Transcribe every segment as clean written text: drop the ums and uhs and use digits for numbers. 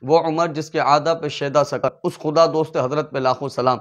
وہ عمر جس کے عادہ پہ شیدا سکر، اس خدا دوست حضرت پہ لاکھوں سلام۔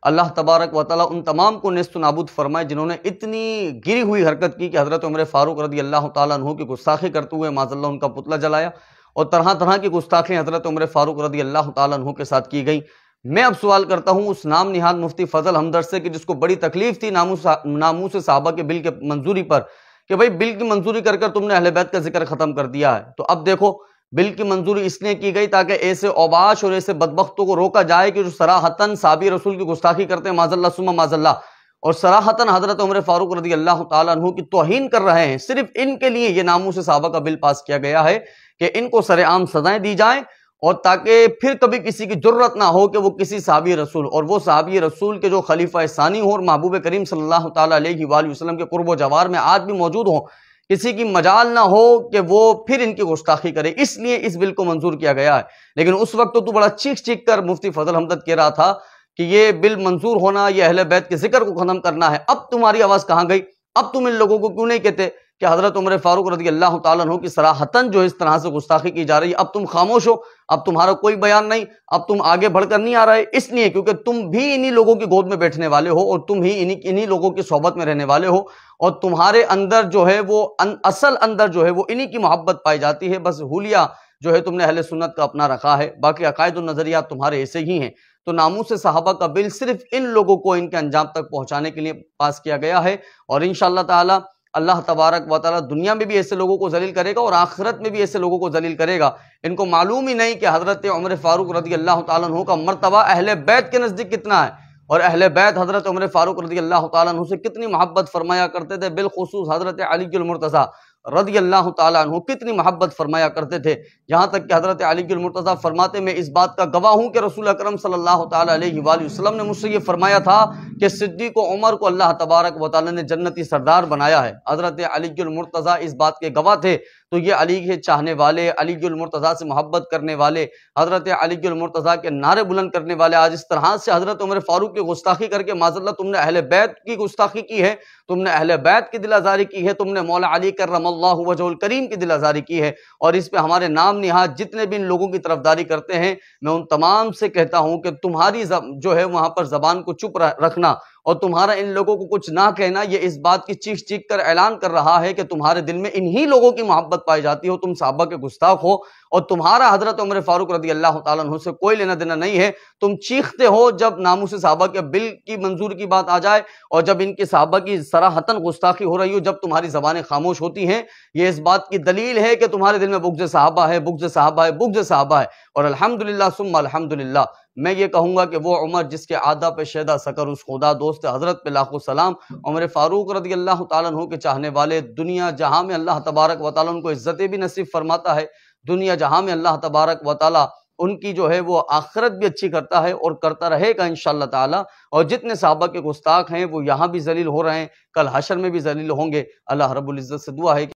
اللہ تبارک و تعالیٰ ان تمام کو نیست و نابود فرمائے جنہوں نے اتنی گری ہوئی حرکت کی کہ حضرت عمر فاروق رضی اللہ تعالیٰ عنہ کی گستاخی کرتے ہوئے معاذ اللہ ان کا پتلا جلایا، اور طرح طرح کی گستاخیاں حضرت عمر فاروق رضی اللہ تعالیٰ عنہ کے ساتھ کی گئیں۔ میں اب سوال کرتا ہوں اس نام نہاد مفتی فضل ہمدرد سے کہ جس کو بڑی تکلیف تھی ناموس صحابہ کے بل کے منظوری پر، کہ بھائی بل کی منظوری کر کر تم نے اہل بیت کا ذکر ختم کر دیا ہے، تو اب دیکھو بل کی منظوری اس لیے کی گئی تاکہ ایسے اوباش اور ایسے بدبختوں کو روکا جائے کہ جو صراحتاً صحابی رسول کی گستاخی کرتے ہیں معاذ اللہ ثم معاذ اللہ، اور صراحتاً حضرت عمر فاروق رضی اللہ تعالیٰ عنہ کی توہین کر رہے ہیں، صرف ان کے لیے یہ ناموس صحابہ کا بل پاس کیا گیا ہے کہ ان کو سر عام سزائیں دی جائیں، اور تاکہ پھر کبھی کسی کی جرت نہ ہو کہ وہ کسی صحابی رسول، اور وہ صحابی رسول کے جو خلیفہ ثانی ہو اور محبوب کریم صلی اللہ تعالیٰ علیہ وآلہ وسلم کے قرب و جوار میں آج بھی موجود ہوں، کسی کی مجال نہ ہو کہ وہ پھر ان کی گستاخی کرے، اس لیے اس بل کو منظور کیا گیا ہے۔ لیکن اس وقت تو بڑا چیخ چیخ کر مفتی فضل ہمدرد کہہ رہا تھا کہ یہ بل منظور ہونا، یہ اہل بیت کے ذکر کو ختم کرنا ہے۔ اب تمہاری آواز کہاں گئی؟ اب تم ان لوگوں کو کیوں نہیں کہتے کہ حضرت عمر فاروق رضی اللہ تعالیٰ عنہ کی صراحتاً جو اس طرح سے گستاخی کی جا رہی ہے، اب تم خاموش ہو، اب تمہارا کوئی بیان نہیں، اب تم آگے بڑھ کر نہیں آ رہے، اس لیے کیونکہ تم بھی انہی لوگوں کی گود میں بیٹھنے والے ہو، اور تم ہی انہی لوگوں کی صحبت میں رہنے والے ہو، اور تمہارے اندر جو ہے وہ اصل اندر جو ہے وہ انہی کی محبت پائی جاتی ہے، بس حلیہ جو ہے تم نے اہل سنت کا اپنا رکھا ہے، باقی عقائد و نظریات تمہارے ایسے ہی ہیں۔ تو ناموس صحابہ کا بل صرف ان لوگوں کو ان کے انجام تک پہنچانے کے لیے پاس کیا گیا ہے، اور انشاءاللہ تعالی اللہ تبارک و تعالی دنیا میں بھی ایسے لوگوں کو ذلیل کرے گا اور آخرت میں بھی ایسے لوگوں کو ذلیل کرے گا۔ ان کو معلوم ہی نہیں کہ حضرت عمر فاروق رضی اللہ تعالیٰ عنہ کا مرتبہ اہل بیت کے نزدیک کتنا ہے، اور اہل بیت حضرت عمر فاروق رضی اللہ تعالیٰ عنہ سے کتنی محبت فرمایا کرتے تھے، بالخصوص حضرت علی المرتضیٰ رضی اللہ تعالیٰ عنہ کتنی محبت فرمایا کرتے تھے، یہاں تک کہ حضرت علی المرتضیٰ فرماتے میں اس بات کا گواہ ہوں کہ رسول اکرم صلی اللہ تعالیٰ علیہ وآلہ وسلم نے مجھ سے یہ فرمایا تھا کہ صدیق و عمر کو اللہ تبارک و تعالیٰ نے جنتی سردار بنایا ہے۔ حضرت علی المرتضیٰ اس بات کے گواہ تھے، تو یہ علی کے چاہنے والے، علی المرتضیٰ سے محبت کرنے والے، حضرت علی المرتضیٰ کے نعرے بلند کرنے والے آج اس طرح سے حضرت عمر فاروق کی گستاخی کر کے معاذ اللہ تم نے اہل بیت کی گستاخی کی ہے، تم نے اہل بیت کی دل آزاری کی ہے، تم نے مولا علی کرم اللہ وجہ الکریم کی دل آزاری کی ہے، اور اس پہ ہمارے نام نہاد جتنے بھی ان لوگوں کی طرفداری کرتے ہیں، میں ان تمام سے کہتا ہوں کہ تمہاری جو ہے وہاں پر زبان کو چپ رکھنا اور تمہارا ان لوگوں کو کچھ نہ کہنا، یہ اس بات کی چیخ چیخ کر اعلان کر رہا ہے کہ تمہارے دل میں انہی لوگوں کی محبت پائی جاتی ہو، تم صحابہ کے گستاخ ہو، اور تمہارا حضرت عمر فاروق رضی اللہ تعالیٰ عنہ سے کوئی لینا دینا نہیں ہے۔ تم چیختے ہو جب ناموس صحابہ کے بل کی منظور کی بات آ جائے، اور جب ان کے صحابہ کی صراحتاً گستاخی ہو رہی ہو، جب تمہاری زبانیں خاموش ہوتی ہیں، یہ اس بات کی دلیل ہے کہ تمہارے دل میں بغض صحابہ ہے، بغض صحابہ ہے، بغض صحابہ ہے۔ اور الحمدللہ ثم الحمدللہ میں یہ کہوں گا کہ وہ عمر جس کے عادہ پہ شیدا سکر، اس خدا دوست حضرت پہ لاکھوں سلام، عمر فاروق رضی اللہ تعالیٰ عنہ کے چاہنے والے، دنیا جہاں میں اللہ تبارک و تعالیٰ ان کو عزتیں بھی نصیب فرماتا ہے، دنیا جہاں میں اللہ تبارک و تعالیٰ ان کی جو ہے وہ آخرت بھی اچھی کرتا ہے اور کرتا رہے گا انشاءاللہ تعالی۔ اور جتنے صحابہ کے گستاخ ہیں وہ یہاں بھی ذلیل ہو رہے ہیں، کل حشر میں بھی ذلیل ہوں گے۔ اللہ رب العزت سے دعا ہے کہ